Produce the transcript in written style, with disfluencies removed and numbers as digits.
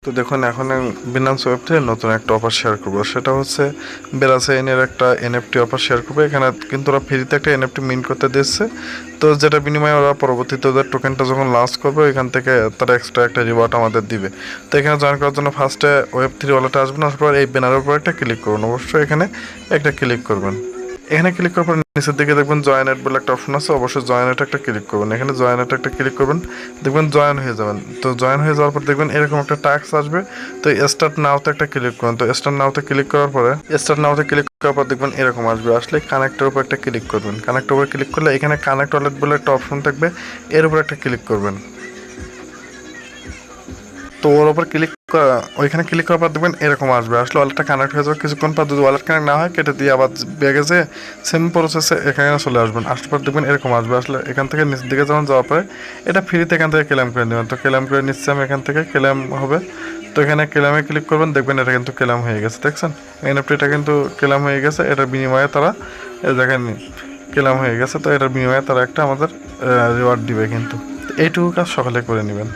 তো দেখুন এখন বিনান্স ওয়েব থেকে নতুন একটা অফার শেয়ার করবো, সেটা হচ্ছে বেরাসেইনের একটা এনএফটি অফার শেয়ার করবো। এখানে কিন্তু ওরা ফ্রিতে একটা এনএফটি মিন্ট করতে দিচ্ছে, তো যেটা বিনিময়ে ওরা পরবর্তীতে ওদের টোকেনটা যখন লঞ্চ করবে এখান থেকে তারা এক্সট্রা একটা রিওয়ার্ড আমাদের দিবে। তো এখানে জয়েন করার জন্য ফার্স্টে ওয়েব3 ওয়ালেটে আসবেন, আসার পর এই ব্যানারের উপর একটা ক্লিক করুন, অবশ্যই এখানে একটা ক্লিক করবেন। এখানে ক্লিক করার পর নিচের দিকে দেখবেন জয়েন এট বলে একটা অপশন আছে, অবশ্যই জয়েন এট একটা ক্লিক করবেন। এখানে জয়েন এট একটা ক্লিক করবেন, দেখবেন জয়েন হয়ে যাবেন। তো জয়েন হয়ে যাওয়ার পর দেখবেন এরকম একটা টাস্ক আসবে, তো স্টার্ট নাওতে একটা ক্লিক করুন। তো স্টার্ট নাওতে ক্লিক করার পরে দেখবেন এরকম আসবে, আসলে কানেক্টের উপর একটা ক্লিক করবেন। কানেক্টের উপর ক্লিক করলে এখানে কানেক্ট ওয়ালেট বলে একটা অপশন থাকবে, এর উপর একটা ক্লিক করবেন। তো ওর ওপর ক্লিক ওইখানে ক্লিক করার পর দেখবেন এরকম আসবে, আসলে ওয়ালেটটা কানেক্ট হয়ে যাবে। কিছুক্ষণ পর যদি ওয়ালেট কানেক্ট না হয় কেটে দিয়ে আবার ব্যাগে যে সেম প্রসেসে এখানে চলে আসবেন। আসার পর দেখবেন এরকম আসবে, আসলে এখান থেকে নিচ দিকে যখন যাওয়ার পরে এটা ফ্রিতে এখান থেকে ক্লেম করে নেবেন। তো ক্লেম করে নিচ্ছে আমি এখান থেকে ক্লেম হবে, তো এখানে ক্লেমে ক্লিক করবেন, দেখবেন এটা কিন্তু ক্লেম হয়ে গেছে। দেখছেন এনএফটিটা কিন্তু ক্লেম হয়ে গেছে, এটার বিনিময়ে তারা দেখেন ক্লেম হয়ে গেছে। তো এটার বিনিময়ে তারা একটা আমাদের রিওয়ার্ড দিবে, কিন্তু এইটুকু কাজ সকালে করে নেবেন।